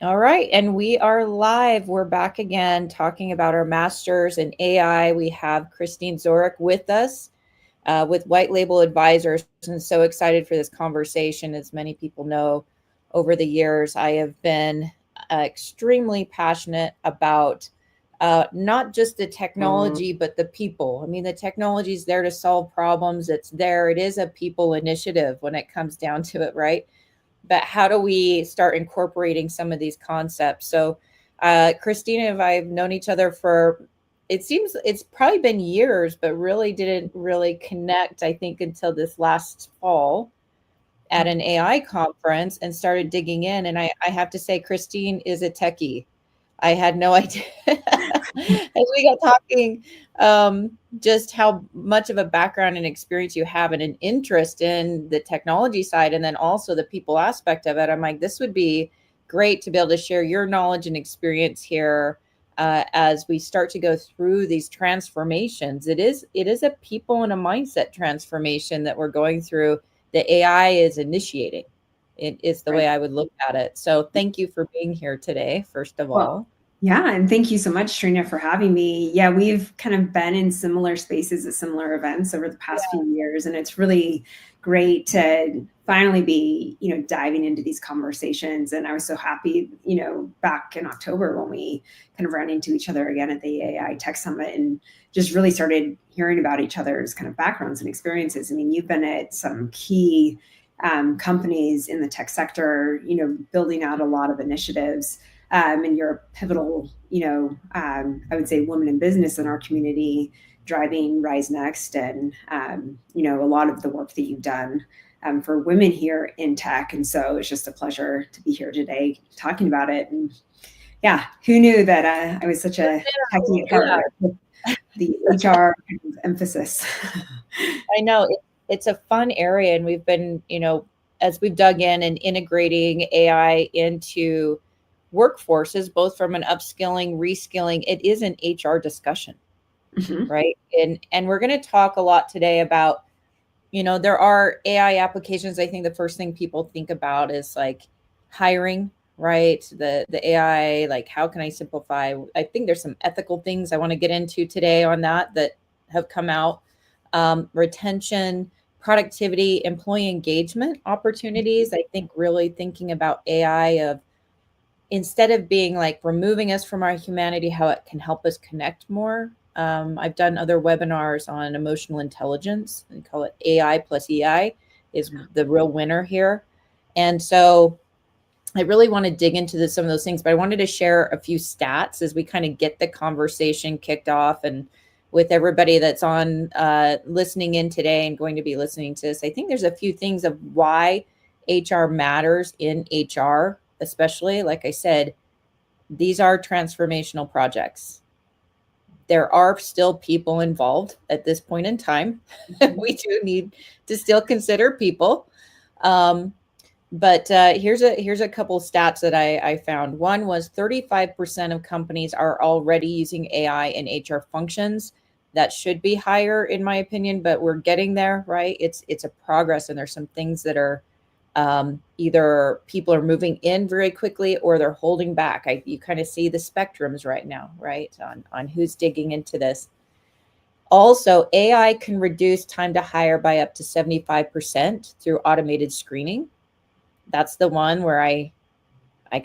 All right, and we are live. We're back again talking about our masters in AI. We have Christine Zorick with us with White Label Advisors, and so excited for this conversation. As many people know, over the years, I have been extremely passionate about not just the technology, but the people. I mean, the technology is there to solve problems. It's there. It is a people initiative when it comes down to it, right? But how do we start incorporating some of these concepts? So, Christina and I have known each other for, it seems it's probably been years, but really didn't really connect, I think, until this last fall at an AI conference and started digging in. And I have to say, Christine is a techie. I had no idea as we got talking, just how much of a background and experience you have and an interest in the technology side and then also the people aspect of it. I'm like, this would be great to be able to share your knowledge and experience here as we start to go through these transformations. It is a people and a mindset transformation that we're going through. The AI is initiating. It is the way Right. I would look at it. So thank you for being here today, first of Well, all. yeah, and thank you so much, Trina, for having me. Yeah, we've kind of been in similar spaces at similar events over the past few years, and it's really great to finally be, diving into these conversations. And I was so happy, back in October when we kind of ran into each other again at the AI Tech Summit and just really started hearing about each other's kind of backgrounds and experiences. I mean, you've been at some key companies in the tech sector, building out a lot of initiatives, and you're a pivotal, I would say, woman in business in our community, driving Rise Next, and a lot of the work that you've done for women here in tech. And so it's just a pleasure to be here today talking about it. And yeah, who knew that I was such a techie at Yeah, heart with the HR kind of emphasis. I know it's a fun area, and we've been, as we've dug in and integrating AI into workforces, both from an upskilling, reskilling, it is an HR discussion, Mhm. right? And we're going to talk a lot today about, there are AI applications. I think the first thing people think about is like hiring, right? The AI, like how can I simplify? I think there's some ethical things I want to get into today on that have come out. Retention, productivity, employee engagement opportunities. I think really thinking about AI of instead of being like removing us from our humanity, how it can help us connect more. I've done other webinars on emotional intelligence and call it AI plus EI is the real winner here. And so I really want to dig into some of those things, but I wanted to share a few stats as we kind of get the conversation kicked off and with everybody that's on listening in today and going to be listening to this. I think there's a few things of why HR matters in HR, especially. Like I said, these are transformational projects. There are still people involved at this point in time. Mhm. We do need to still consider people. Um, but here's a couple stats that I found. One was 35% of companies are already using AI in HR functions. That should be higher, in my opinion, but we're getting there, right? It's a progress, and there's some things that are either people are moving in very quickly or they're holding back. You kind of see the spectrums right now, right, on who's digging into this. Also, AI can reduce time to hire by up to 75% through automated screening. That's the one where I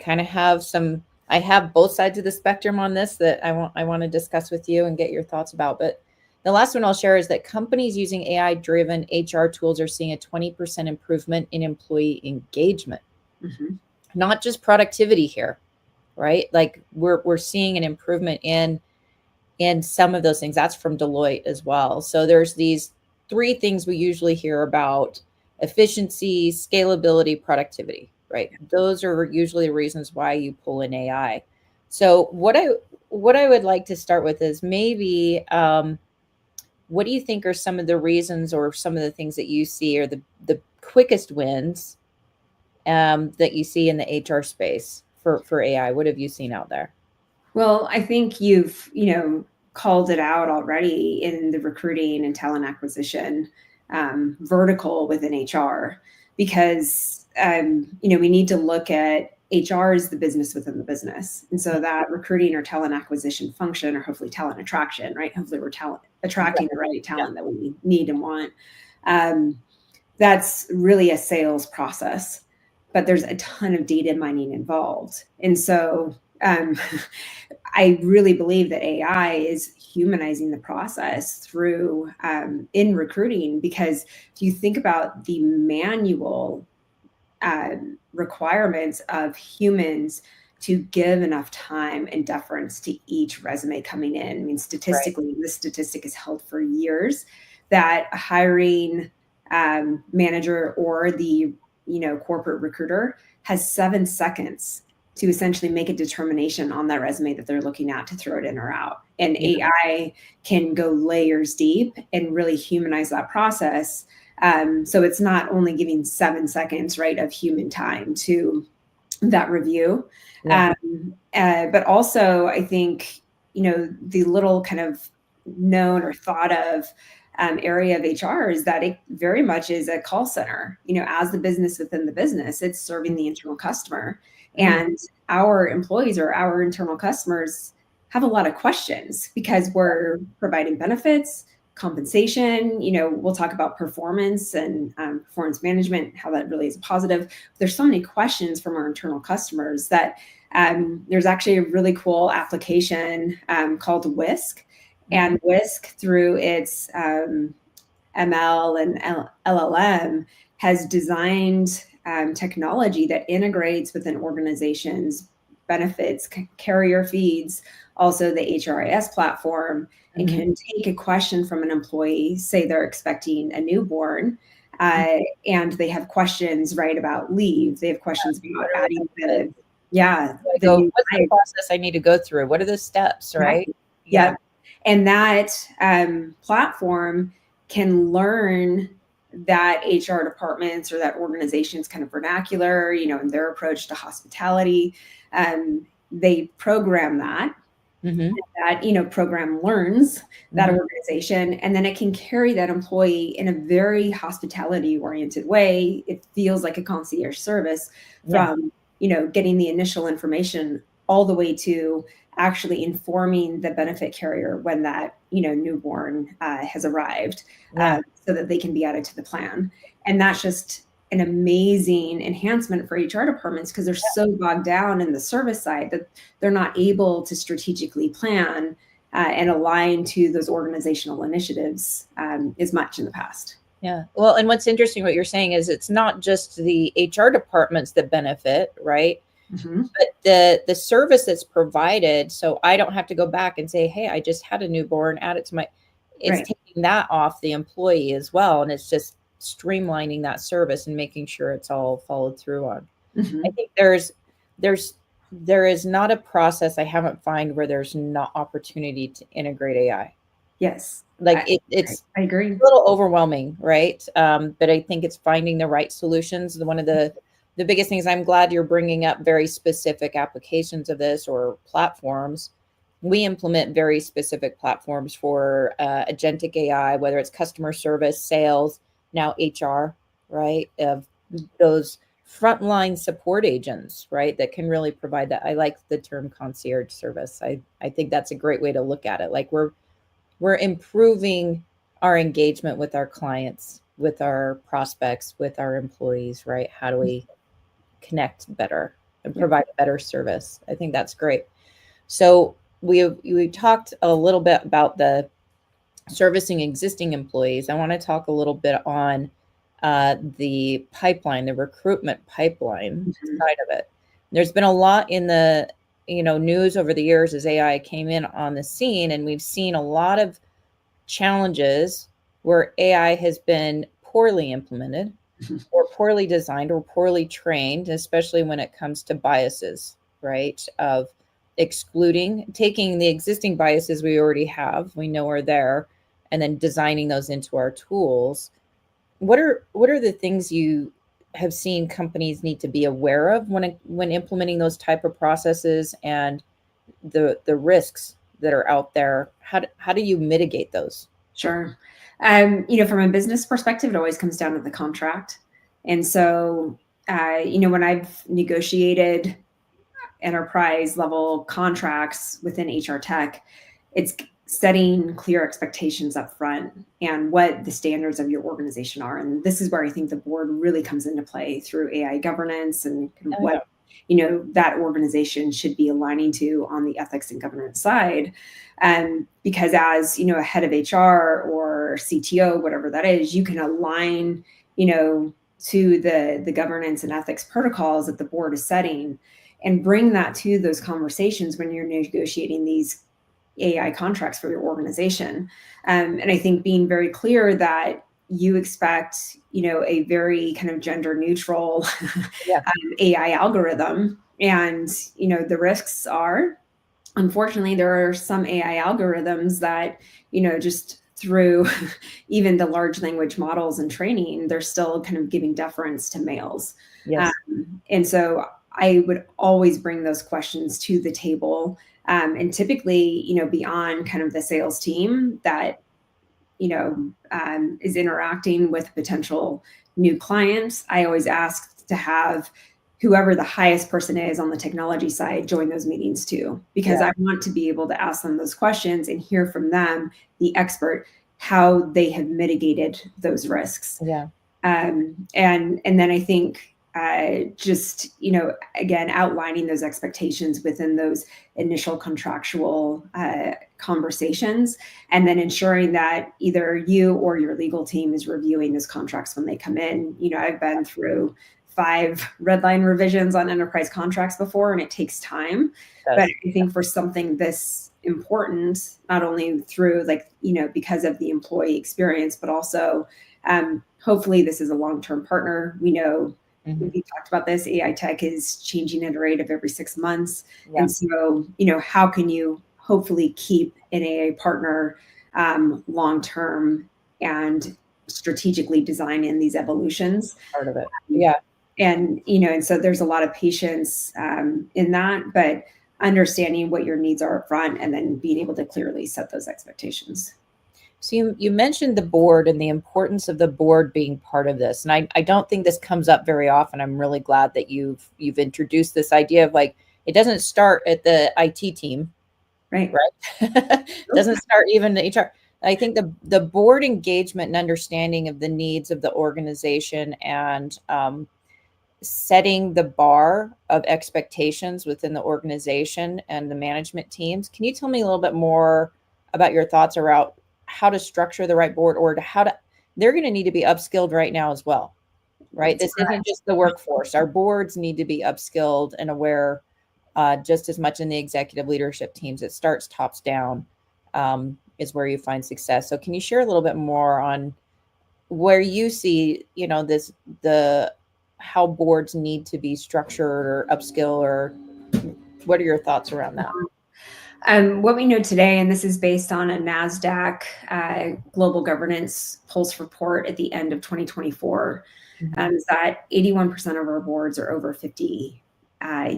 kind of have some I have both sides of the spectrum on this that I want to discuss with you and get your thoughts about. But the last one I'll share is that companies using AI driven HR tools are seeing a 20% improvement in employee engagement. Mhm. Not just productivity here, right? Like we're seeing an improvement in some of those things. That's from Deloitte as well. So there's these three things we usually hear about: efficiency, scalability, productivity, right? Those are usually the reasons why you pull in AI. So what I would like to start with is maybe what do you think are some of the reasons or some of the things that you see are the quickest wins that you see in the HR space for AI? What have you seen out there? Well, I think you've, called it out already in the recruiting and talent acquisition vertical within HR, because we need to look at HR is the business within the business. And so that recruiting or talent acquisition function, or hopefully talent attraction, right? Hopefully we're attracting the right talent that we need and want. That's really a sales process, but there's a ton of data mining involved. And so I really believe that AI is humanizing the process through in recruiting, because if you think about the manual requirements of humans to give enough time and deference to each resume coming in. I mean, statistically, this statistic is held for years that a hiring manager or the corporate recruiter has 7 seconds to essentially make a determination on that resume that they're looking at to throw it in or out. And AI can go layers deep and really humanize that process. So it's not only giving 7 seconds, right, of human time to that review, but also I think, the little kind of known or thought of area of HR is that it very much is a call center. As the business within the business, it's serving the internal customer. And our employees or our internal customers have a lot of questions because we're providing benefits, compensation. We'll talk about performance and performance management, how that really is a positive. There's so many questions from our internal customers that there's actually a really cool application called Whisk. And Whisk, through its ML and LLM, has designed technology that integrates within organizations, benefits, carrier feeds, also the HRIS platform, and can take a question from an employee, say they're expecting a newborn, and they have questions, right, about leave. They have questions about adding the, what's the process I need to go through? What are the steps, right? Yeah. And that platform can learn that HR departments or that organization's kind of vernacular, and their approach to hospitality. They program that. That program learns that organization, and then it can carry that employee in a very hospitality oriented way. It feels like a concierge service from getting the initial information all the way to actually informing the benefit carrier when that newborn has arrived, so that they can be added to the plan. And that's just an amazing enhancement for HR departments, because they're so bogged down in the service side that they're not able to strategically plan and align to those organizational initiatives as much in the past. Yeah. Well, and what's interesting, what you're saying is it's not just the HR departments that benefit, right? But the service that's provided, so I don't have to go back and say, hey, I just had a newborn, add it to my, it's taking that off the employee as well. And it's just streamlining that service and making sure it's all followed through on. I think there is not a process I haven't found where there's not opportunity to integrate AI. Yes. Like it's I agree. A little overwhelming, right? But I think it's finding the right solutions. One of the biggest things, I'm glad you're bringing up very specific applications of this or platforms. We implement very specific platforms for agentic AI, whether it's customer service, sales, now HR, right? Of those frontline support agents, right? That can really provide that. I like the term concierge service. I think that's a great way to look at it. Like we're improving our engagement with our clients, with our prospects, with our employees, right? How do we connect better and provide a better service? I think that's great. So we talked a little bit about the servicing existing employees. I want to talk a little bit on the pipeline, the recruitment pipeline side of it. There's been a lot in the news over the years as AI came in on the scene, and we've seen a lot of challenges where AI has been poorly implemented or poorly designed or poorly trained, especially when it comes to biases, right? Of taking the existing biases we already have, we know are there, and then designing those into our tools. What are the things you have seen companies need to be aware of when implementing those type of processes, and the risks that are out there? How do you mitigate those? Sure. From a business perspective, it always comes down to the contract. And so when I've negotiated enterprise level contracts within HR tech, it's setting clear expectations up front and what the standards of your organization are. And this is where I think the board really comes into play through AI governance and what that organization should be aligning to on the ethics and governance side. Because as a head of HR or CTO, whatever that is, you can align to the governance and ethics protocols that the board is setting and bring that to those conversations when you're negotiating these AI contracts for your organization. And I think being very clear that you expect, a very kind of gender neutral AI algorithm. And, the risks are, unfortunately, there are some AI algorithms that, just through even the large language models and training, they're still kind of giving deference to males. Yes. And so I would always bring those questions to the table. And typically, beyond kind of the sales team that, is interacting with potential new clients, I always ask to have whoever the highest person is on the technology side join those meetings too, because I want to be able to ask them those questions and hear from them, the expert, how they have mitigated those risks. Yeah. And then I think just, again, outlining those expectations within those initial contractual conversations, and then ensuring that either you or your legal team is reviewing those contracts when they come in. I've been through 5 red line revisions on enterprise contracts before, and it takes time. But I think for something this important, not only through because of the employee experience, but also hopefully this is a long-term partner. We know we talked about this. AI tech is changing at a rate of every 6 months. Yeah. And so, how can you hopefully keep an AI partner long-term and strategically design in these evolutions? Part of it. Yeah. And, and so there's a lot of patience in that, but understanding what your needs are up front and then being able to clearly set those expectations. So you mentioned the board and the importance of the board being part of this. And I don't think this comes up very often. I'm really glad that you've introduced this idea of it doesn't start at the IT team. Right. It doesn't start even the HR. I think the board engagement and understanding of the needs of the organization and setting the bar of expectations within the organization and the management teams. Can you tell me a little bit more about your thoughts around how to structure the right board, or they're going to need to be upskilled right now as well, right? This isn't just the workforce. Our boards need to be upskilled and aware just as much in the executive leadership teams. It starts tops down is where you find success. So can you share a little bit more on where you see, how boards need to be structured or upskill, or what are your thoughts around that? What we know today, and this is based on a NASDAQ global governance pulse report at the end of 2024, is that 81% of our boards are over 50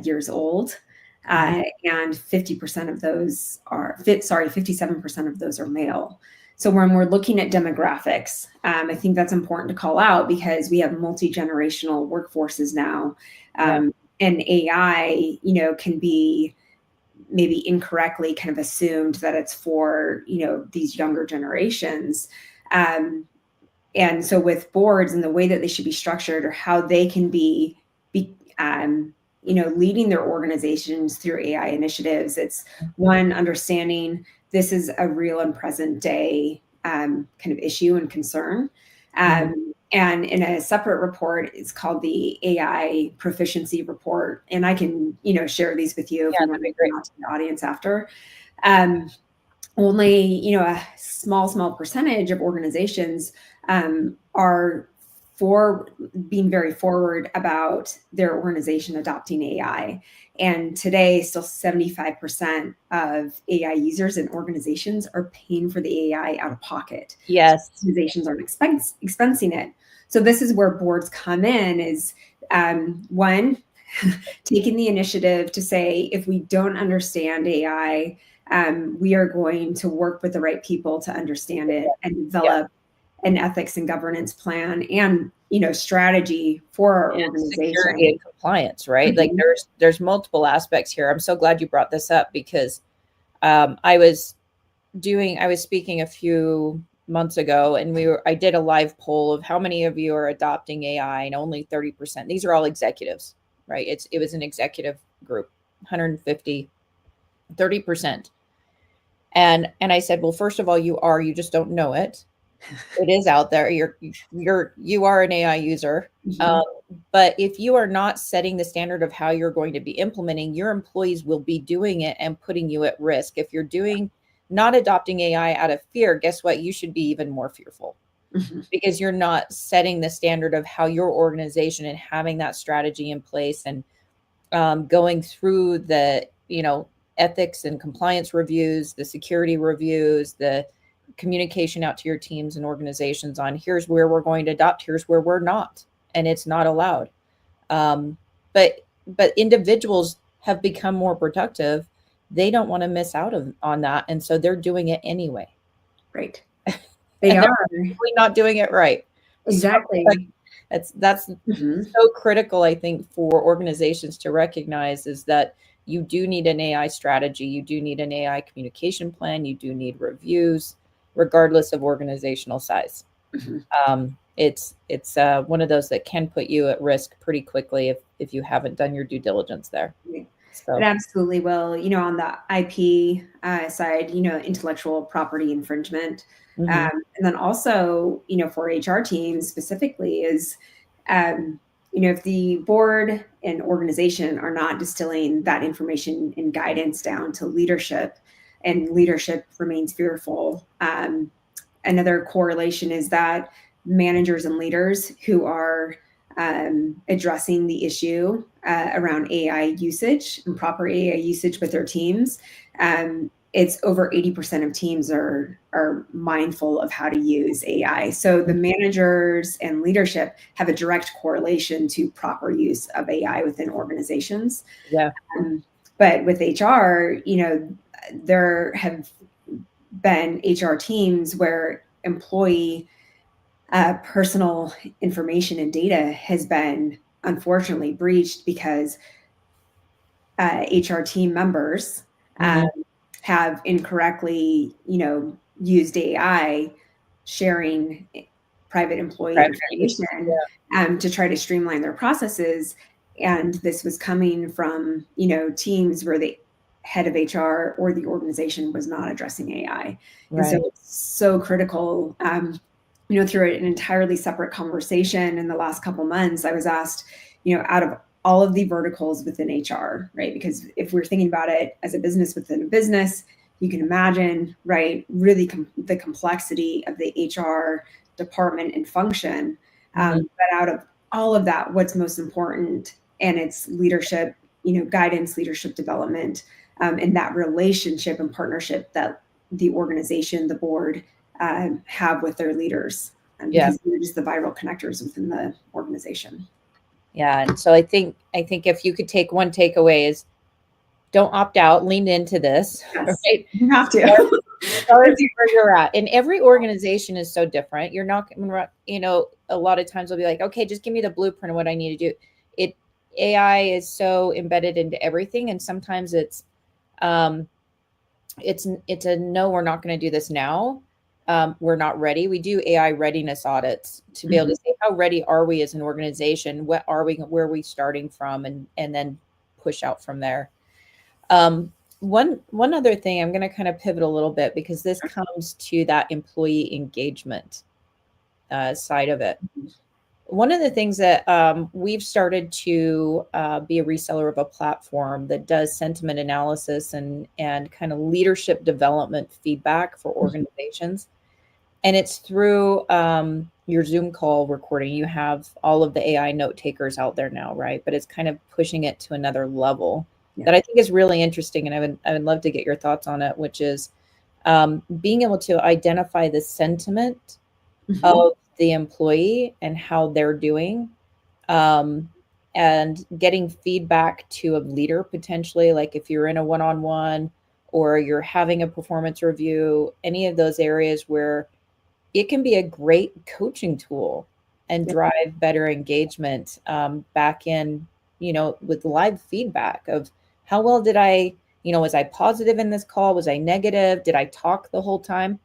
years old. And 50% of those 57% of those are male. So when we're looking at demographics, I think that's important to call out because we have multi-generational workforces now. And AI, can be maybe incorrectly kind of assumed that it's for, these younger generations. And so with boards and the way that they should be structured, or how they can be leading their organizations through AI initiatives, it's one, understanding this is a real and present day kind of issue and concern. And in a separate report, it's called the AI Proficiency Report. And I can, share these with you if you want to bring out to the audience after. Only, a small percentage of organizations are for being very forward about their organization adopting AI. And today, still 75% of AI users and organizations are paying for the AI out of pocket. Yes. Organizations aren't expensing it. So this is where boards come in, is one, taking the initiative to say, if we don't understand AI, we are going to work with the right people to understand it and develop an ethics and governance plan and, strategy for our And organization. security and compliance, right? Like there's multiple aspects here. I'm so glad you brought this up because I was speaking a few months ago, and I did a live poll of how many of you are adopting AI, and only 30%. These are all executives, right? It was an executive group, 150, 30%. And I said, well, first of all, you just don't know it. It is out there. You are an AI user. But if you are not setting the standard of how you're going to be implementing, your employees will be doing it and putting you at risk. If you're not adopting AI out of fear, guess what? You should be even more fearful because you're not setting the standard of how your organization and having that strategy in place and going through the, ethics and compliance reviews, the security reviews, the communication out to your teams and organizations on here's where we're going to adopt, here's where we're not, and it's not allowed. But individuals have become more productive. They don't want to miss out on that, and so they're doing it anyway. Right. They are really not doing it right. Exactly. So that's so critical, I think, for organizations to recognize is that you do need an AI strategy. You do need an AI communication plan. You do need reviews, regardless of organizational size. It's one of those that can put you at risk pretty quickly if you haven't done your due diligence there. So. It absolutely will. On the IP side, intellectual property infringement. And then also, for HR teams specifically is, if the board and organization are not distilling that information and guidance down to leadership, and leadership remains fearful. Another correlation is that managers and leaders who are addressing the issue around AI usage and proper AI usage with their teams, it's over 80% of teams are mindful of how to use AI. So the managers and leadership have a direct correlation to proper use of AI within organizations. Yeah. But with HR, there have been HR teams where employee personal information and data has been unfortunately breached because HR team members have incorrectly, used AI sharing private employee information to try to streamline their processes. And this was coming from, teams where the head of HR or the organization was not addressing AI. And so it's so critical. Through an entirely separate conversation in the last couple months, I was asked, out of all of the verticals within HR, right? Because if we're thinking about it as a business within a business, you can imagine, right, really the complexity of the HR department and function. But out of all of that, what's most important, and it's leadership, guidance, leadership development, and that relationship and partnership that the organization, the board, have with their leaders, because they're just the viral connectors within the organization. Yeah, and so I think if you could take one takeaway is don't opt out, lean into this. Yes, right? You have to. Start where you're at. And every organization is so different. You're not, a lot of times they'll be like, okay, just give me the blueprint of what I need to do. AI is so embedded into everything, and sometimes it's a no, we're not going to do this now. We're not ready. We do AI readiness audits to be able to say, how ready are we as an organization? Where are we starting from? And then push out from there. One other thing, I'm going to kind of pivot a little bit because this comes to that employee engagement side of it. One of the things that we've started to be a reseller of a platform that does sentiment analysis and kind of leadership development feedback for organizations. And it's through your Zoom call recording. You have all of the AI note takers out there now, right? But it's kind of pushing it to another level that I think is really interesting. And I would love to get your thoughts on it, which is being able to identify the sentiment of the employee and how they're doing, and getting feedback to a leader potentially, like if you're in a one-on-one or you're having a performance review, any of those areas where it can be a great coaching tool and Yeah. drive better engagement back in, with live feedback of how well did I, was I positive in this call? Was I negative? Did I talk the whole time?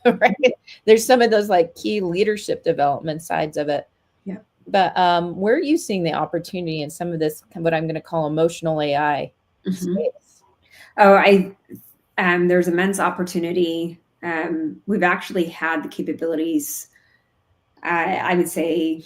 Right. There's some of those like key leadership development sides of it. Yeah. But where are you seeing the opportunity in some of this, what I'm going to call emotional AI space? Oh, there's immense opportunity. We've actually had the capabilities, I would say,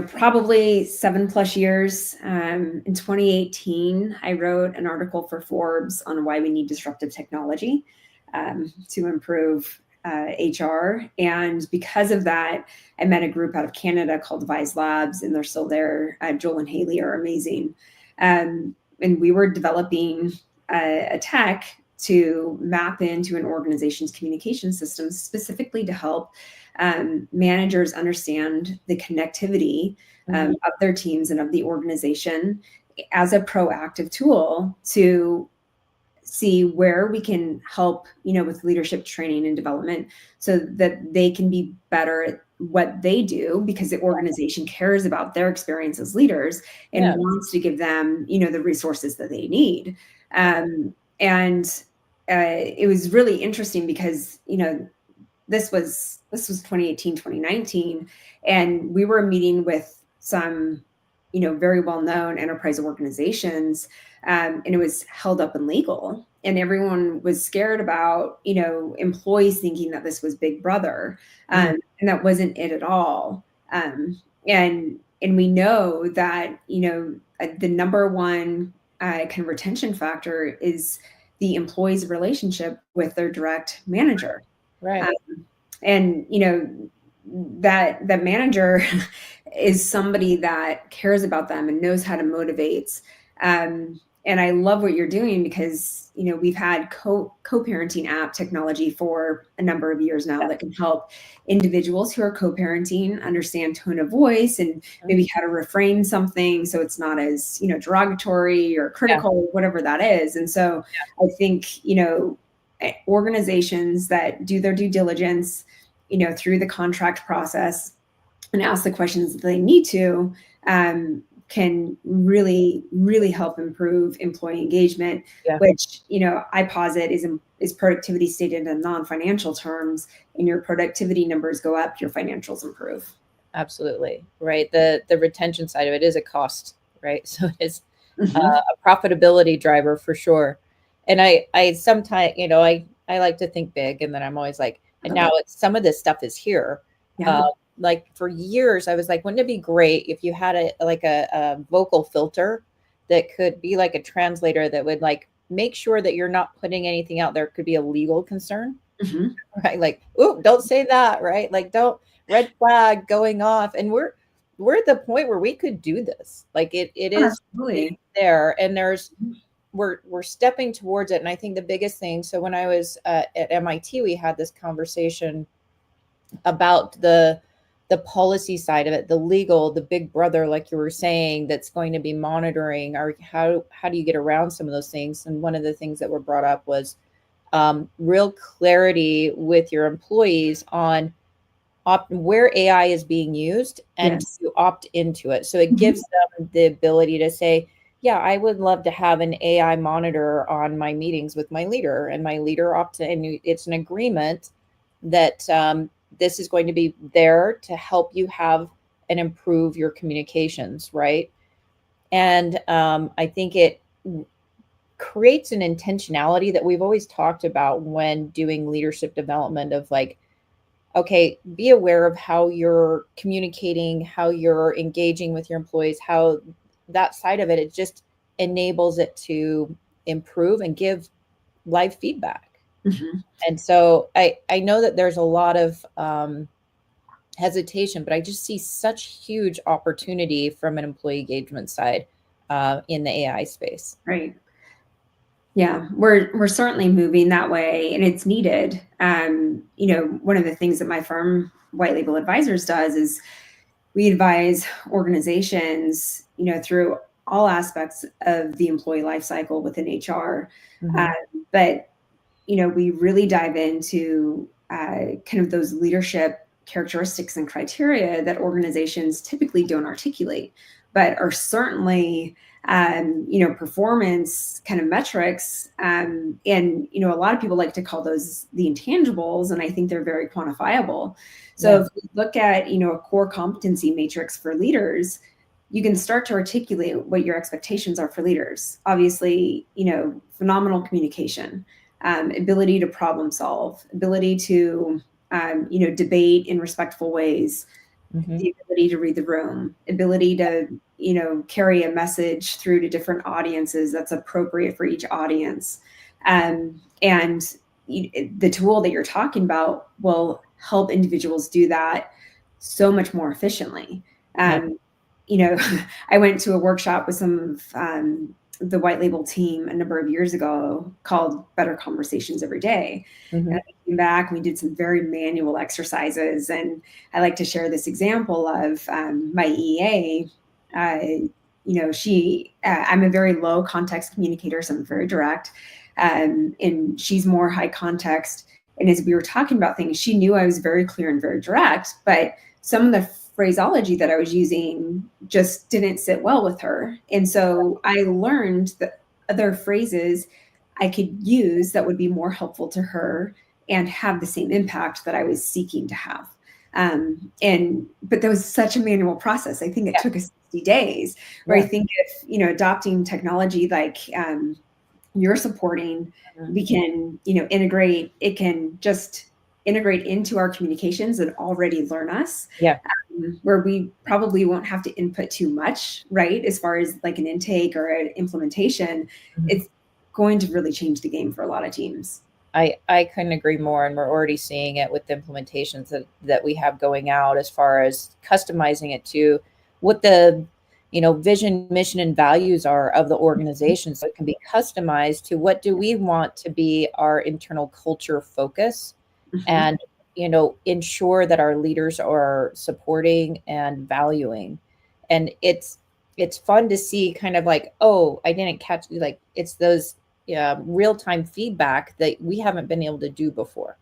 probably 7+ years. In 2018, I wrote an article for Forbes on why we need disruptive technology to improve HR. And because of that, I met a group out of Canada called Vise Labs, and they're still there. Joel and Haley are amazing. And we were developing a tech to map into an organization's communication systems specifically to help managers understand the connectivity of their teams and of the organization as a proactive tool to see where we can help, with leadership training and development so that they can be better at what they do because the organization cares about their experience as leaders and wants to give them, the resources that they need. And it was really interesting because, this was 2018, 2019, and we were meeting with some, very well-known enterprise organizations, and it was held up in legal, and everyone was scared about, employees thinking that this was Big Brother, and that wasn't it at all. And we know that, the number one kind of retention factor is the employee's relationship with their direct manager. Right. And that manager is somebody that cares about them and knows how to motivate. And I love what you're doing because we've had co-parenting app technology for a number of years now that can help individuals who are co-parenting understand tone of voice and maybe how to reframe something so it's not as derogatory or critical, whatever that is. And so I think organizations that do their due diligence, through the contract process and ask the questions that they need to, can really, really help improve employee engagement, which, I posit is productivity stated in non-financial terms, and your productivity numbers go up, your financials improve. Absolutely. Right. The retention side of it is a cost, right? So it is a profitability driver for sure. And I sometimes, I like to think big, and then I'm always like, and now some of this stuff is here. Like for years, I was like, wouldn't it be great if you had a vocal filter that could be like a translator that would like make sure that you're not putting anything out there. It could be a legal concern, right? Like, oh, don't say that, right? Like, don't red flag going off. And we're at the point where we could do this. Like it is there, and we're stepping towards it. And I think the biggest thing, so when I was at MIT, we had this conversation about the policy side of it, the legal, the Big Brother, like you were saying, that's going to be monitoring, or how do you get around some of those things? And one of the things that were brought up was real clarity with your employees on where AI is being used and to opt into it. So it gives them the ability to say, yeah, I would love to have an AI monitor on my meetings with my leader, and my leader and it's an agreement that this is going to be there to help you have and improve your communications, right? And I think it creates an intentionality that we've always talked about when doing leadership development of like, okay, be aware of how you're communicating, how you're engaging with your employees, how that side of it, it just enables it to improve and give live feedback. And so I know that there's a lot of hesitation, but I just see such huge opportunity from an employee engagement side in the AI space. Right. Yeah, we're certainly moving that way, and it's needed. One of the things that my firm, White Label Advisors, does is we advise organizations, through all aspects of the employee life cycle within HR. But we really dive into kind of those leadership characteristics and criteria that organizations typically don't articulate, but are certainly performance kind of metrics. And a lot of people like to call those the intangibles, and I think they're very quantifiable. So if we look at, a core competency matrix for leaders, you can start to articulate what your expectations are for leaders. Obviously, phenomenal communication, ability to problem solve, ability to, debate in respectful ways, the ability to read the room, ability to, carry a message through to different audiences that's appropriate for each audience. And the tool that you're talking about will help individuals do that so much more efficiently. I went to a workshop with some of the white label team a number of years ago called Better Conversations Every Day. And I came back and we did some very manual exercises. And I like to share this example of my EA. I'm a very low context communicator, so I'm very direct. And she's more high context. And as we were talking about things, she knew I was very clear and very direct, but some of the phraseology that I was using just didn't sit well with her. And so I learned that other phrases I could use that would be more helpful to her and have the same impact that I was seeking to have. But that was such a manual process. I think it took us 60 days, where I think if, adopting technology like you're supporting, we can, integrate, it can just integrate into our communications and already learn us. Where we probably won't have to input too much, right? As far as like an intake or an implementation, it's going to really change the game for a lot of teams. I couldn't agree more. And we're already seeing it with the implementations that we have going out, as far as customizing it to what the, vision, mission, and values are of the organization. So it can be customized to what do we want to be our internal culture focus, and ensure that our leaders are supporting and valuing. And it's fun to see kind of like, oh, I didn't catch, like, it's those real-time feedback that we haven't been able to do before.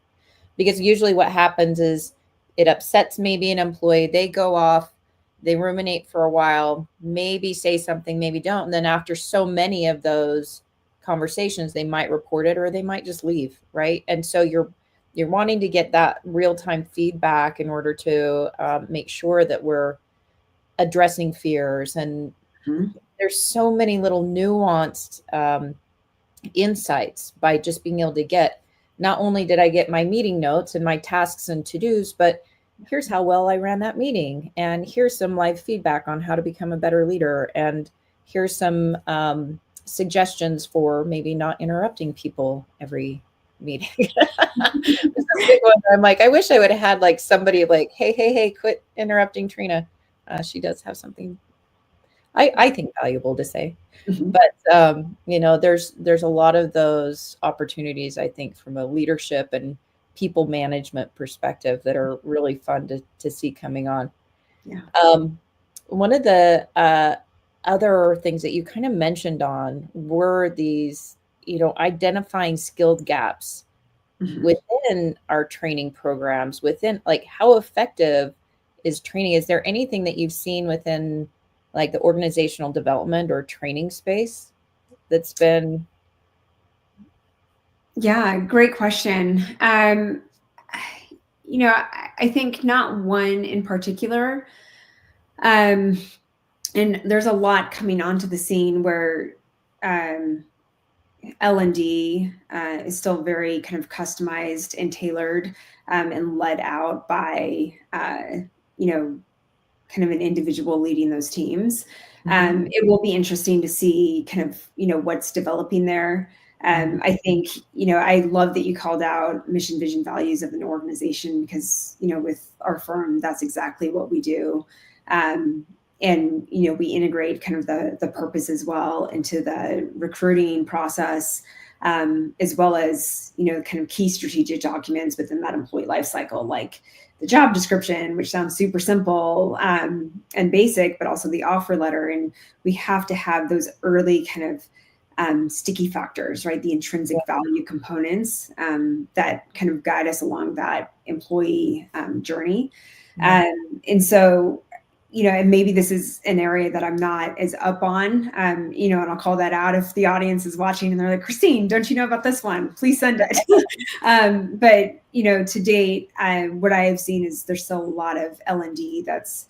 Because usually what happens is it upsets maybe an employee, they go off, they ruminate for a while, maybe say something, maybe don't. And then after so many of those conversations, they might report it or they might just leave, right? And so you're wanting to get that real-time feedback in order to make sure that we're addressing fears. And there's so many little nuanced insights by just being able to get, not only did I get my meeting notes and my tasks and to-dos, but here's how well I ran that meeting. And here's some live feedback on how to become a better leader. And here's some suggestions for maybe not interrupting people every meeting. I'm like, I wish I would have had like somebody like, hey, quit interrupting Trina. She does have something I think valuable to say. But there's a lot of those opportunities, I think, from a leadership and people management perspective that are really fun to see coming on. One of the other things that you kind of mentioned on were these, identifying skilled gaps within our training programs, within like how effective is training? Is there anything that you've seen within like the organizational development or training space that's been? Yeah, great question. I think not one in particular. And there's a lot coming onto the scene where L&D is still very kind of customized and tailored and led out by, kind of an individual leading those teams. It will be interesting to see kind of, what's developing there. I think, I love that you called out mission, vision, values of an organization, because, with our firm, that's exactly what we do. And, we integrate kind of the purpose as well into the recruiting process, as well as, kind of key strategic documents within that employee life cycle, like the job description, which sounds super simple and basic, but also the offer letter. And we have to have those early kind of sticky factors, right? The intrinsic value components that kind of guide us along that employee journey. And so, and maybe this is an area that I'm not as up on, and I'll call that out if the audience is watching and they're like, Christine, don't you know about this one? Please send it. But, to date, what I have seen is there's still a lot of L&D that's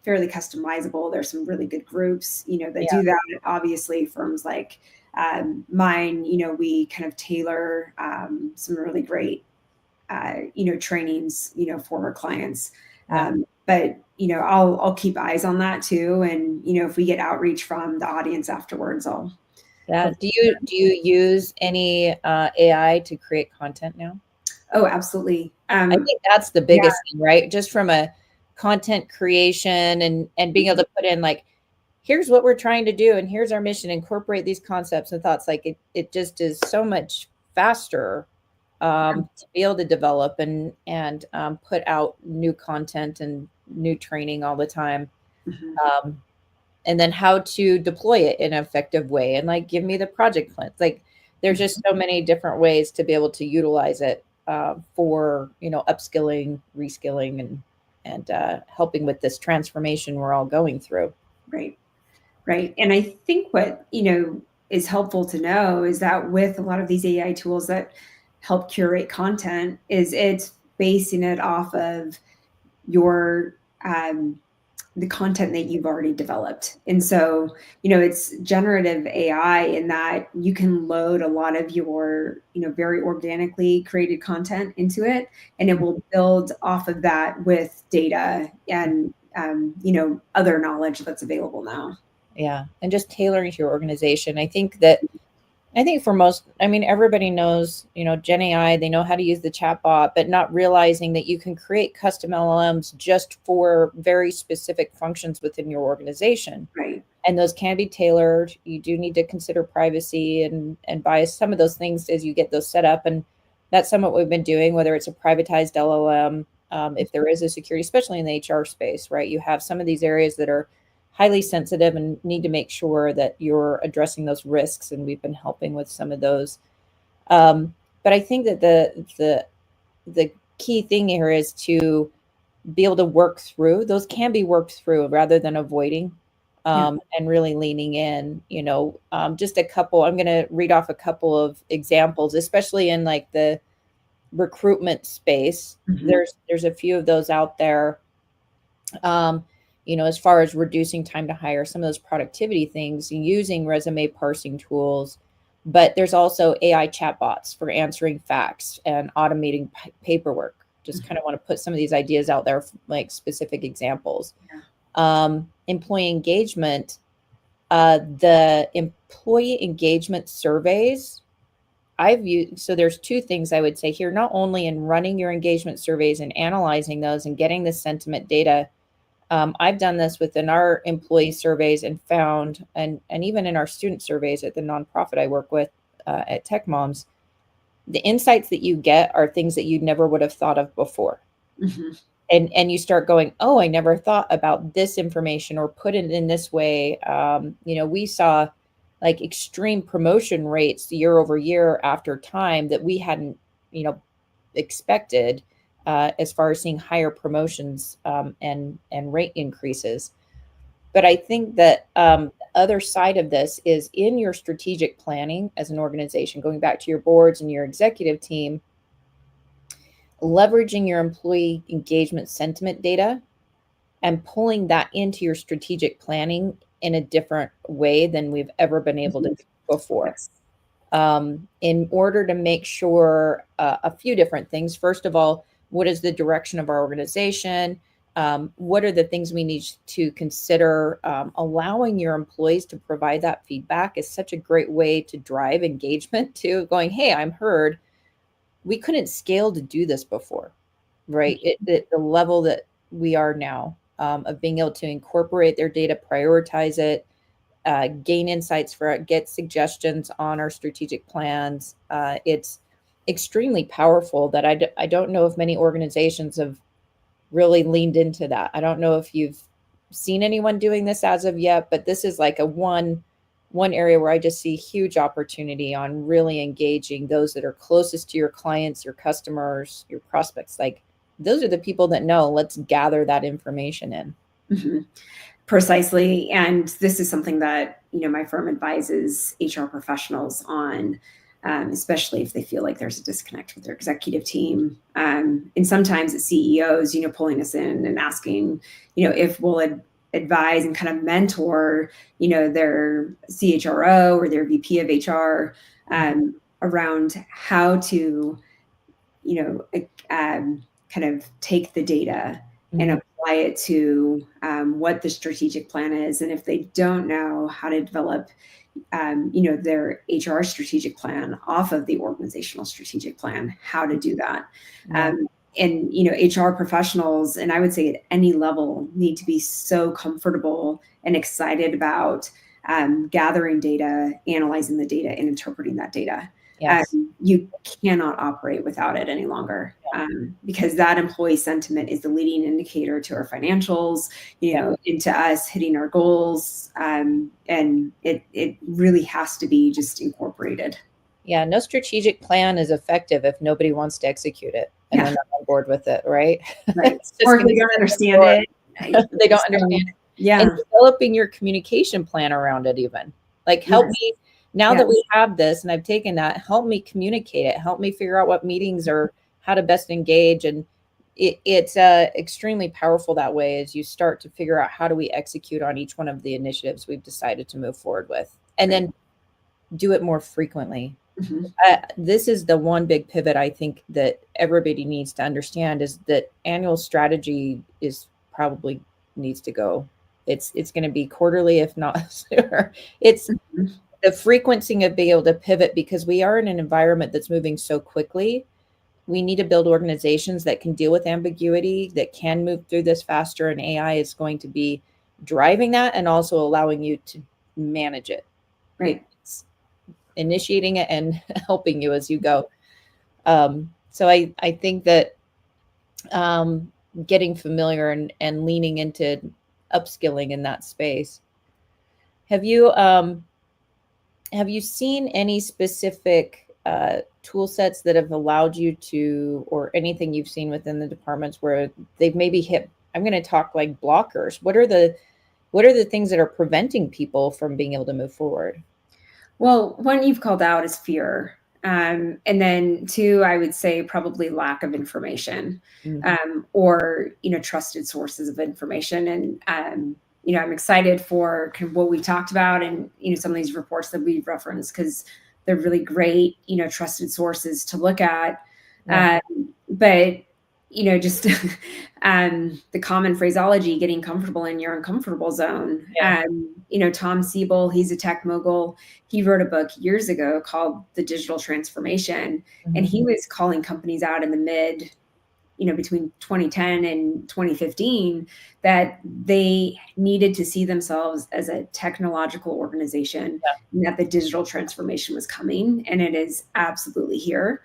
fairly customizable. There's some really good groups, that do that. Obviously, firms like mine, we kind of tailor some really great, trainings, for our clients. But I'll keep eyes on that too. And if we get outreach from the audience afterwards, I'll. Do you use any AI to create content now? Oh, absolutely. I think that's the biggest thing, right? Just from a content creation and being able to put in like, here's what we're trying to do, and here's our mission, incorporate these concepts and thoughts. Like it just is so much faster to be able to develop and put out new content and new training all the time. And then how to deploy it in an effective way, and like give me the project plans. Like there's just so many different ways to be able to utilize it for upskilling, reskilling, and helping with this transformation we're all going through. Right. And I think what is helpful to know is that with a lot of these AI tools that help curate content, is it's basing it off of your the content that you've already developed. And so, it's generative AI in that you can load a lot of your, very organically created content into it, and it will build off of that with data and, other knowledge that's available now. Yeah. And just tailoring to your organization. I think for most, everybody knows, Gen AI, they know how to use the chatbot, but not realizing that you can create custom LLMs just for very specific functions within your organization. Right. And those can be tailored. You do need to consider privacy and bias, some of those things as you get those set up. And that's some of what we've been doing, whether it's a privatized LLM, if there is a security, especially in the HR space, right? You have some of these areas that are highly sensitive and need to make sure that you're addressing those risks. And we've been helping with some of those. But I think that the key thing here is to be able to work through. Those can be worked through rather than avoiding and really leaning in, just a couple. I'm going to read off a couple of examples, especially in like the recruitment space. There's a few of those out there. As far as reducing time to hire, some of those productivity things, using resume parsing tools, but there's also AI chatbots for answering facts and automating paperwork. Just kind of want to put some of these ideas out there, like specific examples. Employee engagement, the employee engagement surveys, I've used, so there's two things I would say here, not only in running your engagement surveys and analyzing those and getting the sentiment data. I've done this within our employee surveys and found, and even in our student surveys at the nonprofit I work with at Tech Moms, the insights that you get are things that you never would have thought of before. And you start going, oh, I never thought about this information or put it in this way. We saw like extreme promotion rates year over year after time that we hadn't, expected. As far as seeing higher promotions and rate increases. But I think that the other side of this is in your strategic planning as an organization, going back to your boards and your executive team, leveraging your employee engagement sentiment data and pulling that into your strategic planning in a different way than we've ever been able to do before. In order to make sure a few different things. First of all, what is the direction of our organization? What are the things we need to consider? Allowing your employees to provide that feedback is such a great way to drive engagement too, going, hey, I'm heard. We couldn't scale to do this before, right? The level that we are now of being able to incorporate their data, prioritize it, gain insights for it, get suggestions on our strategic plans. It's extremely powerful that I don't know if many organizations have really leaned into that. I don't know if you've seen anyone doing this as of yet, but this is like a one one area where I just see huge opportunity on really engaging those that are closest to your clients, your customers, your prospects. Like those are the people that know. Let's gather that information in. Mm-hmm. Precisely. And this is something that, my firm advises HR professionals on, especially if they feel like there's a disconnect with their executive team. And sometimes it's CEOs, pulling us in and asking, if we'll advise and kind of mentor, their CHRO or their VP of HR around how to, kind of take the data and apply it to what the strategic plan is. And if they don't know how to develop, their HR strategic plan off of the organizational strategic plan, how to do that. And, HR professionals, and I would say at any level, need to be so comfortable and excited about gathering data, analyzing the data, and interpreting that data. Yes. You cannot operate without it any longer, because that employee sentiment is the leading indicator to our financials, into us hitting our goals. And it really has to be just incorporated. Yeah, no strategic plan is effective if nobody wants to execute it and they're not on board with it, right? Right. Or if they don't understand it. They don't understand it. Yeah. And developing your communication plan around it even. Like help me, now that we have this and I've taken that, help me communicate it. Help me figure out what meetings or how to best engage. And it's extremely powerful that way as you start to figure out how do we execute on each one of the initiatives we've decided to move forward with. And then do it more frequently. This is the one big pivot I think that everybody needs to understand is that annual strategy is probably needs to go. It's going to be quarterly, if not sooner. It's the frequency of being able to pivot because we are in an environment that's moving so quickly. We need to build organizations that can deal with ambiguity, that can move through this faster, and AI is going to be driving that and also allowing you to manage it. Right. It's initiating it and helping you as you go. So I think that getting familiar and leaning into upskilling in that space. Have you seen any specific tool sets that have allowed you to, or anything you've seen within the departments where they've maybe hit, I'm going to talk like blockers. What are the things that are preventing people from being able to move forward? Well, one you've called out is fear. And then two, I would say probably lack of information, or, trusted sources of information. And, I'm excited for kind of what we talked about and, some of these reports that we've referenced because they're really great, trusted sources to look at. But, just the common phraseology, getting comfortable in your uncomfortable zone. Tom Siebel, he's a tech mogul. He wrote a book years ago called The Digital Transformation. And he was calling companies out in the between 2010 and 2015, that they needed to see themselves as a technological organization, and that the digital transformation was coming, and it is absolutely here.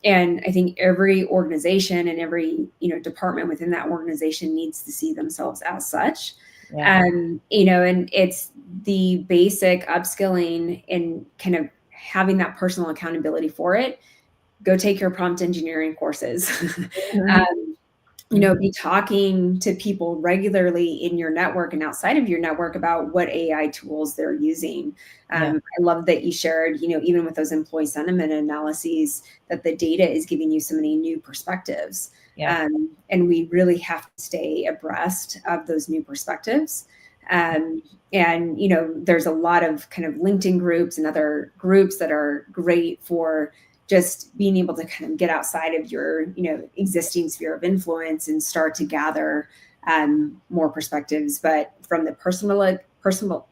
And I think every organization and every, department within that organization needs to see themselves as such. And it's the basic upskilling and kind of having that personal accountability for it. Go take your prompt engineering courses. Be talking to people regularly in your network and outside of your network about what AI tools they're using. I love that you shared, even with those employee sentiment analyses, that the data is giving you so many new perspectives. And we really have to stay abreast of those new perspectives. And, there's a lot of kind of LinkedIn groups and other groups that are great for just being able to kind of get outside of your, existing sphere of influence and start to gather more perspectives. But from the personal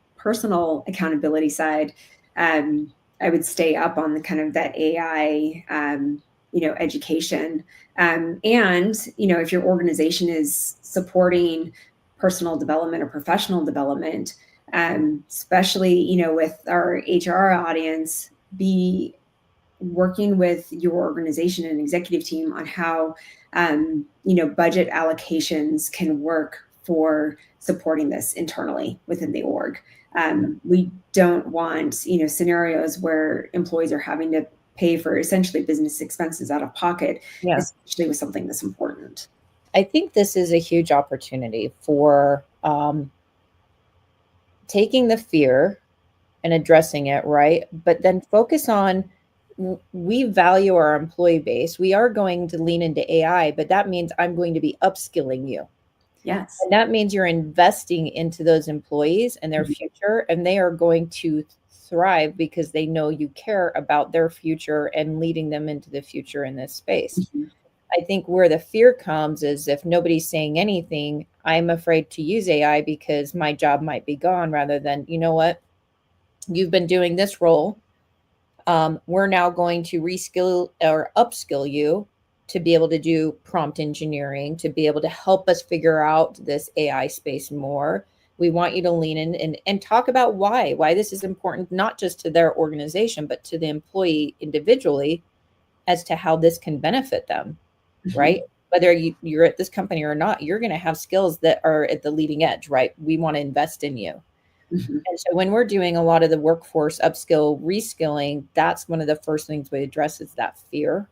accountability side, I would stay up on the kind of that AI, education. And, if your organization is supporting personal development or professional development, especially, with our HR audience, be working with your organization and executive team on how, budget allocations can work for supporting this internally within the org. We don't want, scenarios where employees are having to pay for essentially business expenses out of pocket, Yeah. especially with something this important. I think this is a huge opportunity for taking the fear and addressing it, right? But then focus on, we value our employee base. We are going to lean into AI, but that means I'm going to be upskilling you. Yes. And that means you're investing into those employees and their future, and they are going to thrive because they know you care about their future and leading them into the future in this space. Mm-hmm. I think where the fear comes is if nobody's saying anything, I'm afraid to use AI because my job might be gone, rather than, you know what, you've been doing this role. We're now going to reskill or upskill you to be able to do prompt engineering, to be able to help us figure out this AI space more. We want you to lean in and talk about why this is important, not just to their organization, but to the employee individually, as to how this can benefit them, Mm-hmm. right? Whether you're at this company or not, you're going to have skills that are at the leading edge, right? We want to invest in you. Mm-hmm. And so when we're doing a lot of the workforce upskill, reskilling, that's one of the first things we address is that fear.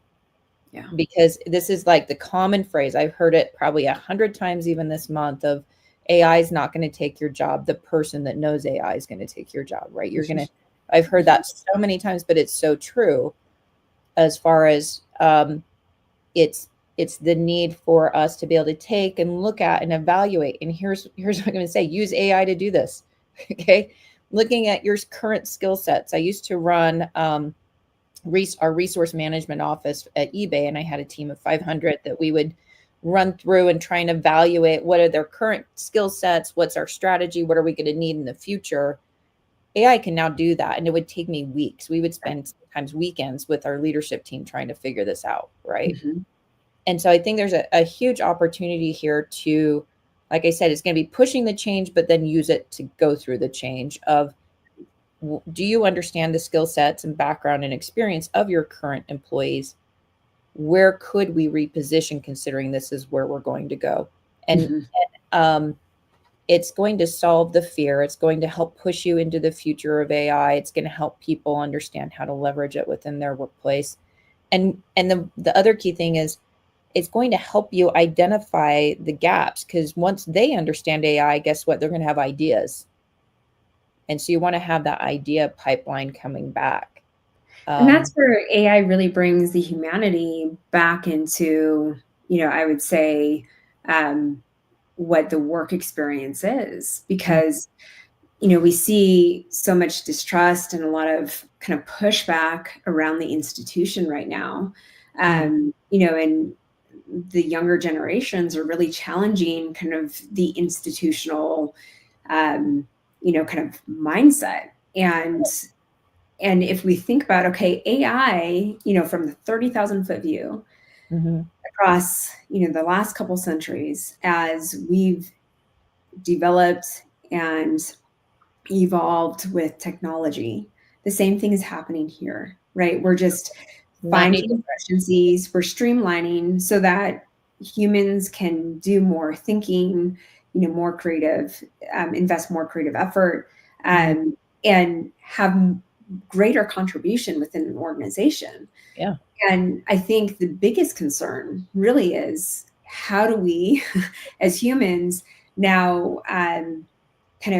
Yeah. Because this is like the common phrase. I've heard it probably 100 times even this month of AI is not going to take your job. The person that knows AI is going to take your job, right? I've heard that so many times, but it's so true as far as it's the need for us to be able to take and look at and evaluate. And here's what I'm going to say: use AI to do this. Okay, looking at your current skill sets. I used to run our resource management office at eBay, and I had a team of 500 that we would run through and try and evaluate what are their current skill sets, what's our strategy, what are we going to need in the future. AI can now do that, and it would take me weeks. We would spend sometimes weekends with our leadership team trying to figure this out, right? Mm-hmm. And so I think there's a huge opportunity here to, like I said, it's going to be pushing the change, but then use it to go through the change of, do you understand the skill sets and background and experience of your current employees? Where could we reposition, considering this is where we're going to go? And it's going to solve the fear. It's going to help push you into the future of AI. It's going to help people understand how to leverage it within their workplace. And the other key thing is, it's going to help you identify the gaps, because once they understand AI, guess what? They're going to have ideas. And so you want to have that idea pipeline coming back. And that's where AI really brings the humanity back into, I would say, what the work experience is, because, we see so much distrust and a lot of kind of pushback around the institution right now. And the younger generations are really challenging kind of the institutional, kind of mindset. And if we think about, okay, AI, from the 30,000 foot view across, the last couple centuries, as we've developed and evolved with technology, the same thing is happening here, right? We're just finding efficiencies, we're streamlining so that humans can do more thinking, more creative, invest more creative effort, and have greater contribution within an organization. Yeah. And I think the biggest concern really is, how do we as humans now kind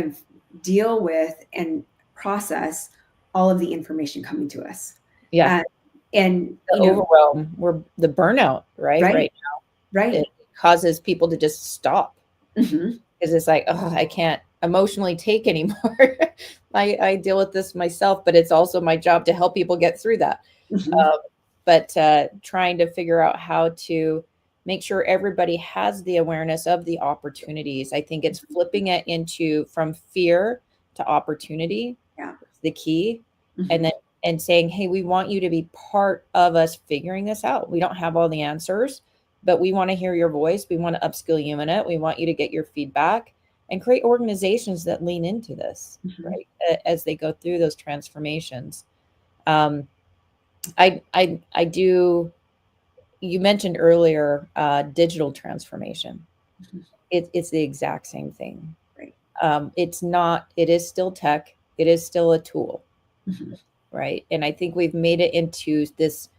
of deal with and process all of the information coming to us? Yeah. And the overwhelm, or the burnout, right now, right, it causes people to just stop, because it's like, oh, I can't emotionally take anymore. I deal with this myself, but it's also my job to help people get through that. But trying to figure out how to make sure everybody has the awareness of the opportunities. I think it's flipping it into from fear to opportunity. Yeah. The key. And saying, hey, we want you to be part of us figuring this out. We don't have all the answers, but we want to hear your voice. We want to upskill you in it. We want you to get your feedback and create organizations that lean into this, right? As they go through those transformations. I do, you mentioned earlier, digital transformation. Mhm. It's the exact same thing. Right. It's not, it is still tech, it is still a tool, Mhm. right? And I think we've made it into this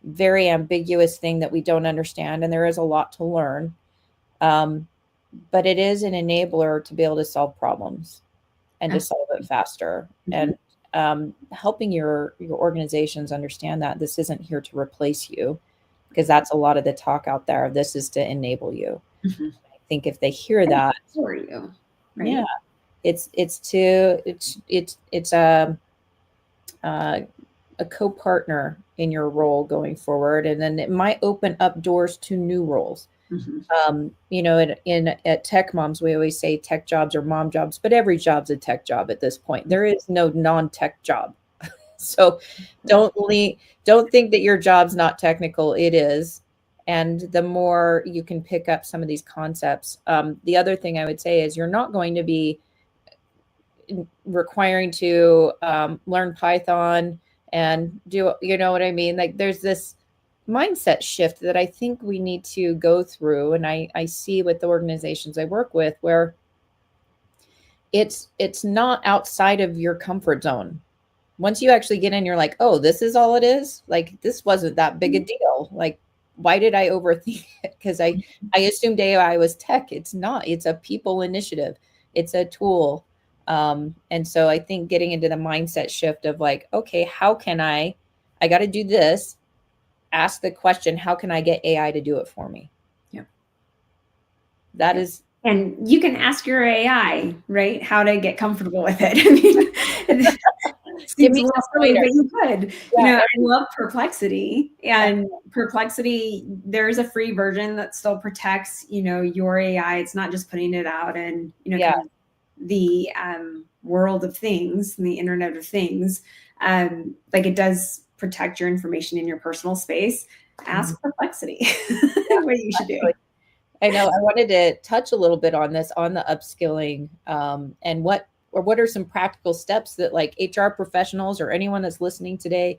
very ambiguous thing that we don't understand, and there is a lot to learn. Um, but it is an enabler to be able to solve problems and to solve it Absolutely. faster. Mhm. And helping your organizations understand that this isn't here to replace you, because that's a lot of the talk out there. This is to enable you. Mhm. I think if they hear And that, for you, yeah, right? it's uh, a co-partner in your role going forward, and then it might open up doors to new roles. Mhm. In at Tech Moms, we always say tech jobs are mom jobs, but every job's a tech job at this point. There is no non-tech job. So don't think that your job's not technical. It is. And the more you can pick up some of these concepts, the other thing I would say is you're not going to be requiring to learn Python and do, you know what I mean? Like there's this mindset shift that I think we need to go through. And I see with the organizations I work with where it's not outside of your comfort zone. Once you actually get in, you're like, oh, this is all it is. Like this wasn't that big a deal. Like, why did I overthink it? Because I assumed AI was tech. It's not. It's a people initiative. It's a tool. And so I think getting into the mindset shift of like, okay, how can I got to do this. Ask the question, how can I get AI to do it for me? Yeah. That Yeah. is, And you can ask your AI, right, how to get comfortable with it. I mean, it give seems me a little some silly, but pointers. you could. Yeah. I love Perplexity, and Perplexity, there's a free version that still protects, your AI. It's not just putting it out and, Yeah. kind of the world of things and the Internet of Things. Like it does protect your information in your personal space. Mhm. Ask Perplexity what you should do. I know I wanted to touch a little bit on this, on the upskilling, and what are some practical steps that like HR professionals or anyone that's listening today,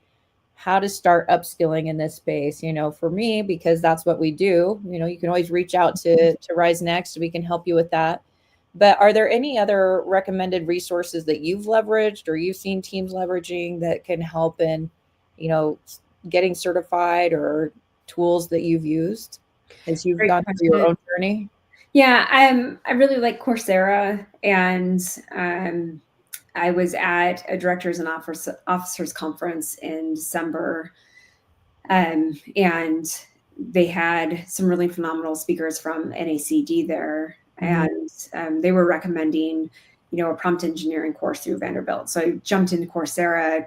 how to start upskilling in this space. For me, because that's what we do. You can always reach out to Rise Next. We can help you with that. But are there any other recommended resources that you've leveraged or you've seen teams leveraging that can help in, you know, getting certified, or tools that you've used as you've Great gone through your question. own journey? Yeah, I really like Coursera, and I was at a directors and officers conference in December, and they had some really phenomenal speakers from NACD there, Mhm. and they were recommending, a prompt engineering course through Vanderbilt. So I jumped into Coursera,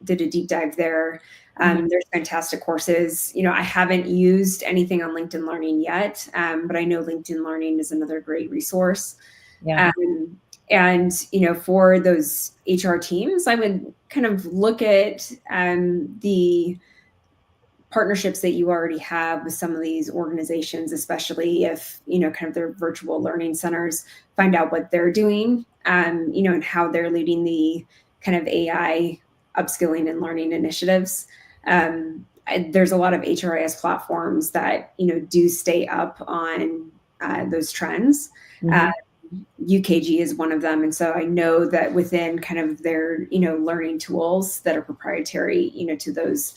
did a deep dive there. Mhm. There's fantastic courses. I haven't used anything on LinkedIn Learning yet, but I know LinkedIn Learning is another great resource. Yeah. And for those HR teams, I would kind of look at the partnerships that you already have with some of these organizations, especially if kind of their virtual learning centers. Find out what they're doing, and how they're leading the kind of AI upskilling and learning initiatives. There's a lot of HRIS platforms that do stay up on those trends. Uh, Mhm. UKG is one of them. And so I know that within kind of their, learning tools that are proprietary, to those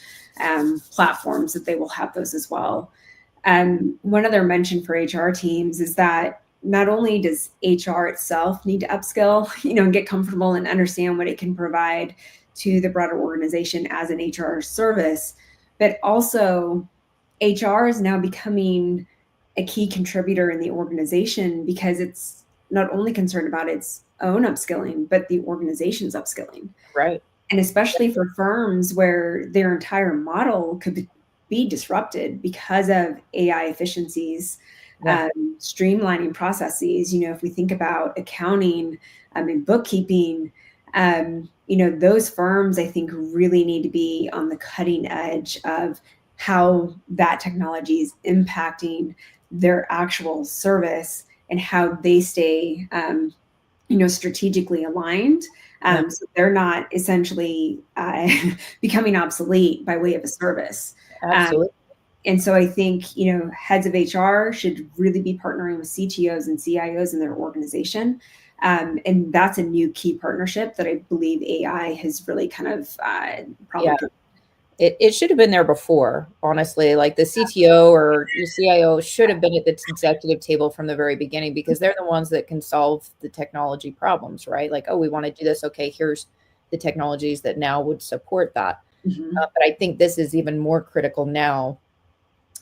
platforms, that they will have those as well. One other mention for HR teams is that not only does HR itself need to upskill, and get comfortable and understand what it can provide to the broader organization as an HR service, but also HR is now becoming a key contributor in the organization because it's not only concerned about its own upskilling, but the organization's upskilling. Right. And especially for firms where their entire model could be disrupted because of AI efficiencies, Yeah. streamlining processes. If we think about accounting and bookkeeping, those firms, I think, really need to be on the cutting edge of how that technology is impacting their actual service and how they stay strategically aligned, Yeah. so they're not essentially becoming obsolete by way of a service. Um, Absolutely. And so I think, you know, heads of HR should really be partnering with CTOs and CIOs in their organization. And that's a new key partnership that I believe AI has really kind of Yeah. probably. It should have been there before, honestly. Like the CTO or your CIO should have been at the executive table from the very beginning, because they're the ones that can solve the technology problems, right? Like, oh, we want to do this. Okay, here's the technologies that now would support that. But I think this is even more critical now,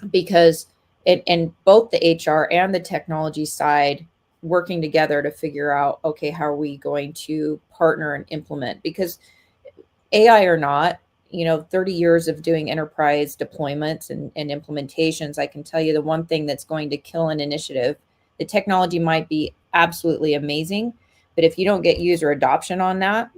because and both the HR and the technology side working together to figure out, okay, how are we going to partner and implement? Because AI or not, 30 years of doing enterprise deployments and implementations, I can tell you the one thing that's going to kill an initiative, the technology might be absolutely amazing, but if you don't get user adoption on that,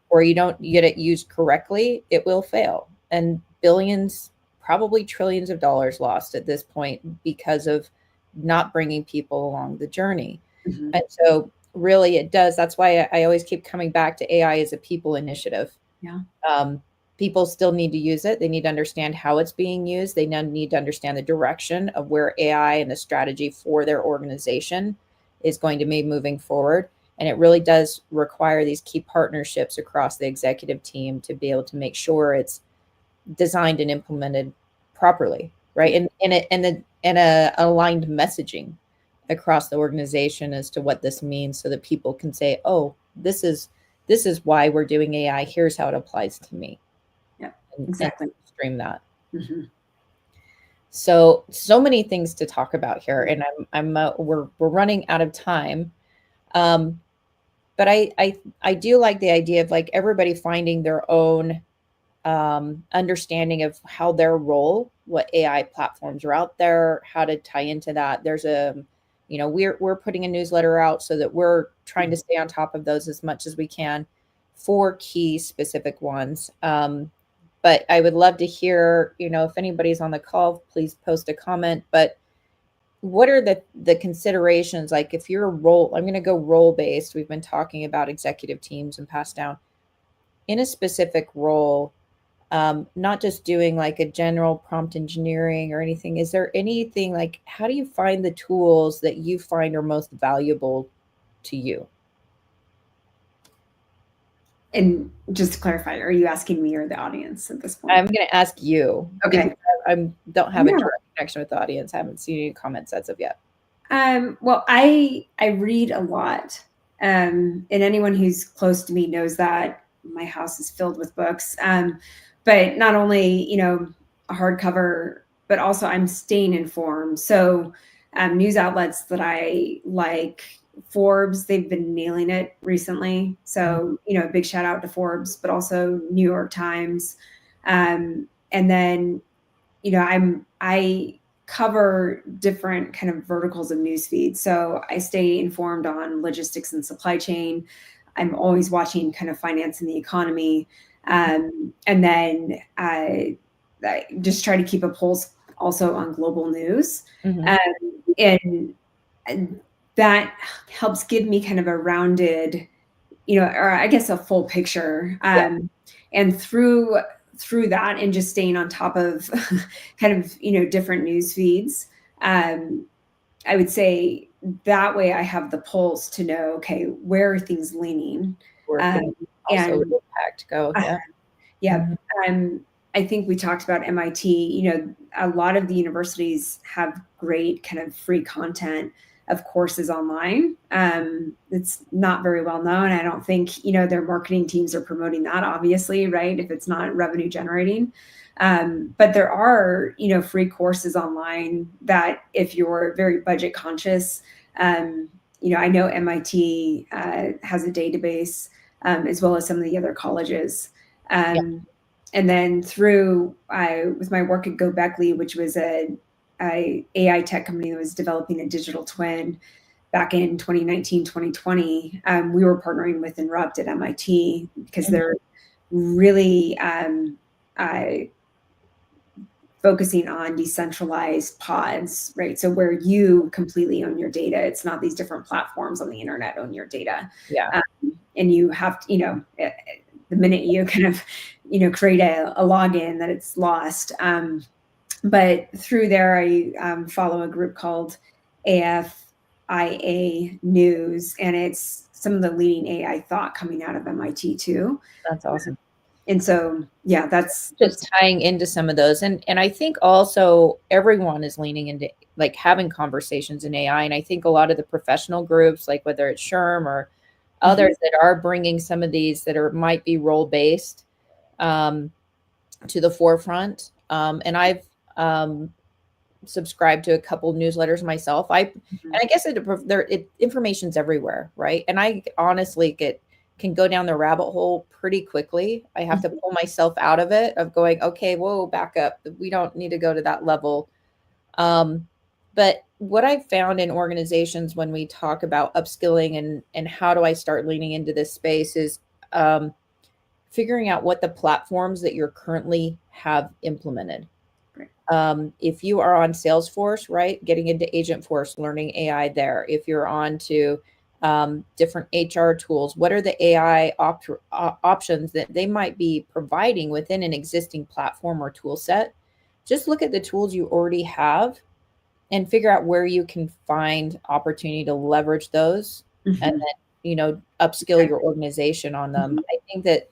or you don't get it used correctly, it will fail. And billions, probably trillions of dollars lost at this point because of not bringing people along the journey. And so really it does. That's why I always keep coming back to AI as a people initiative. Yeah. People still need to use it. They need to understand how it's being used. They need to understand the direction of where AI and the strategy for their organization is going to be moving forward. And it really does require these key partnerships across the executive team to be able to make sure it's designed and implemented properly, right? And a aligned messaging across the organization as to what this means, so that people can say, oh, this is why we're doing AI. Here's how it applies to me. Yeah, and exactly. Stream that. So many things to talk about here, and we're running out of time. But I do like the idea of like everybody finding their own understanding of how their role, what AI platforms are out there, how to tie into that. There's we're putting a newsletter out so that we're trying to stay on top of those as much as we can, 4 key specific ones. But I would love to hear, if anybody's on the call, please post a comment. But what are the considerations? Like if you're I'm going to go role based. We've been talking about executive teams and pass down in a specific role. Not just doing like a general prompt engineering or anything. Is there anything like, how do you find the tools that you find are most valuable to you? And just to clarify, are you asking me or the audience at this point? I'm going to ask you. Okay. I don't have a direct connection with the audience. I haven't seen any comments as of yet. Well, I read a lot. And anyone who's close to me knows that my house is filled with books. But not only, a hardcover, but also I'm staying informed. So news outlets that I like, Forbes, they've been nailing it recently. So, a big shout out to Forbes, but also New York Times. And then, I cover different kind of verticals of news feeds. So I stay informed on logistics and supply chain. I'm always watching kind of finance and the economy. And then I just try to keep a pulse also on global news. And that helps give me kind of a rounded, or I guess a full picture. And through that and just staying on top of kind of, different news feeds, I would say that way I have the pulse to know, okay, where are things leaning? And impact go. I think we talked about MIT, a lot of the universities have great kind of free content of courses online. It's not very well known. I don't think, their marketing teams are promoting that, obviously, right? If it's not revenue generating. But there are, free courses online that if you're very budget conscious, I know MIT has a database, as well as some of the other colleges. And then with my work at Gobekli, which was a AI tech company that was developing a digital twin back in 2019, 2020, we were partnering with Inrupt at MIT because they're really focusing on decentralized pods, right? So where you completely own your data, it's not these different platforms on the internet own your data. And you have to, the minute you kind of, create a login, that it's lost. But through there, I follow a group called AFIA News, and it's some of the leading AI thought coming out of MIT too. That's awesome. And so, yeah, that's Just tying into some of those. And I think also everyone is leaning into like having conversations in AI. And I think a lot of the professional groups, like whether it's SHRM or others that are bringing some of these that are might be role based to the forefront. And I've subscribed to a couple newsletters myself. And I guess information's everywhere, right? And I honestly can go down the rabbit hole pretty quickly. I have to pull myself out of it of going, okay, whoa, back up. We don't need to go to that level. But what I've found in organizations when we talk about upskilling and how do I start leaning into this space is figuring out what the platforms that you're currently have implemented. If you are on Salesforce, right, getting into Agentforce, learning AI there. If you're on to different HR tools, what are the AI options that they might be providing within an existing platform or tool set? Just look at the tools you already have and figure out where you can find opportunity to leverage those and then, upskill your organization on them. I think that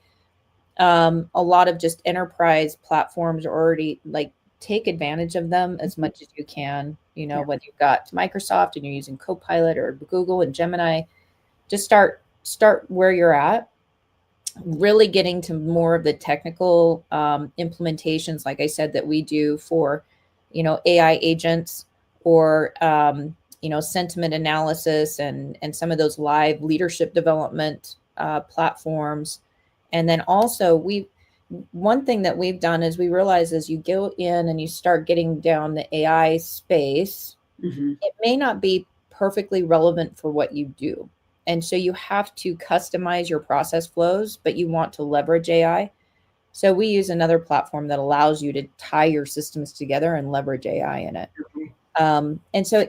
a lot of just enterprise platforms are already like take advantage of them as much as you can, whether you've got Microsoft and you're using Copilot or Google and Gemini, just start where you're at, really getting to more of the technical implementations, like I said, that we do for, AI agents or, sentiment analysis and some of those live leadership development platforms. And then also one thing that we've done is we realize as you go in and you start getting down the AI space, it may not be perfectly relevant for what you do. And so you have to customize your process flows, but you want to leverage AI. So we use another platform that allows you to tie your systems together and leverage AI in it. And so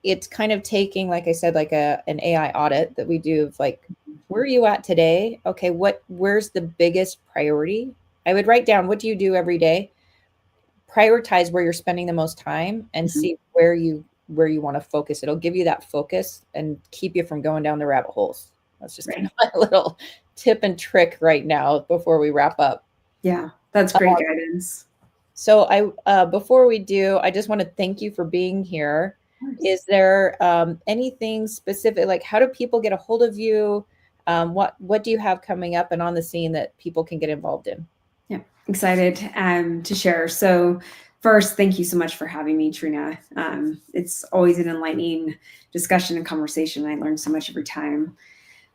it's kind of taking, like I said, like an AI audit that we do of like, where are you at today? Okay, where's the biggest priority? I would write down, what do you do every day? Prioritize where you're spending the most time and see where you want to focus. It'll give you that focus and keep you from going down the rabbit holes. That's just kind of my little tip and trick right now before we wrap up. Yeah, that's great guidance. So before we do, I just want to thank you for being here. Is there anything specific, like how do people get a hold of you? What do you have coming up and on the scene that people can get involved in? Yeah, excited to share. So first, thank you so much for having me, Trina. It's always an enlightening discussion and conversation. I learn so much every time.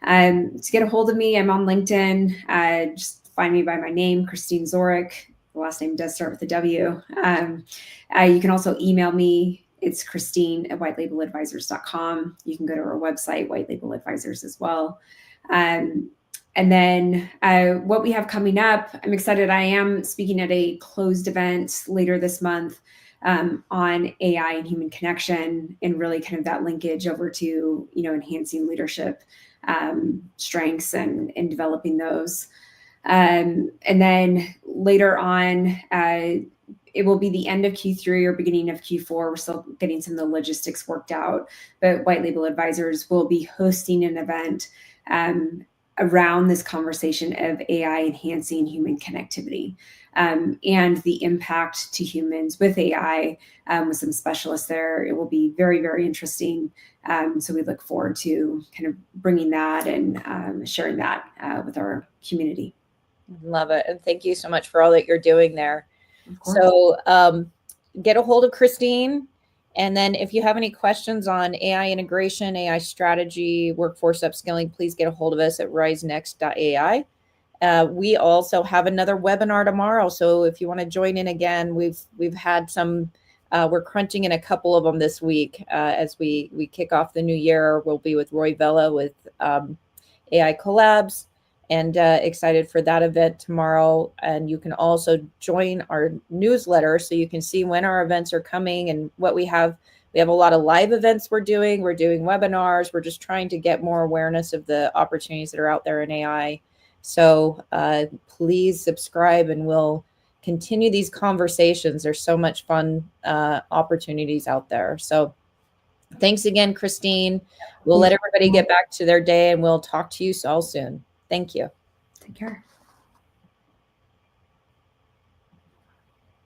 To get a hold of me, I'm on LinkedIn. Just find me by my name, Christine Zorick. The last name does start with a W. You can also email me. It's Christine@whitelabeladvisors.com. You can go to our website, White Label Advisors, as well. And then what we have coming up, I'm excited. I am speaking at a closed event later this month on AI and human connection, and really kind of that linkage over to, enhancing leadership strengths and developing those. And then later on, it will be the end of Q3 or beginning of Q4. We're still getting some of the logistics worked out, but White Label Advisors will be hosting an event around this conversation of AI enhancing human connectivity and the impact to humans with AI with some specialists there. It will be very, very interesting. So we look forward to kind of bringing that and sharing that with our community. Love it. And thank you so much for all that you're doing there. So get a hold of Christine. And then if you have any questions on AI integration, AI strategy, workforce upskilling, please get a hold of us at risenext.ai. We also have another webinar tomorrow. So if you want to join in again, we've had some, we're crunching in a couple of them this week as we kick off the new year. We'll be with Roy Vela with AI Collabs. And excited for that event tomorrow. And you can also join our newsletter so you can see when our events are coming and what we have. We have a lot of live events we're doing. We're doing webinars. We're just trying to get more awareness of the opportunities that are out there in AI. So please subscribe and we'll continue these conversations. There's so much fun opportunities out there. So thanks again, Christine. We'll let everybody get back to their day, and we'll talk to you all soon. Thank you. Take care.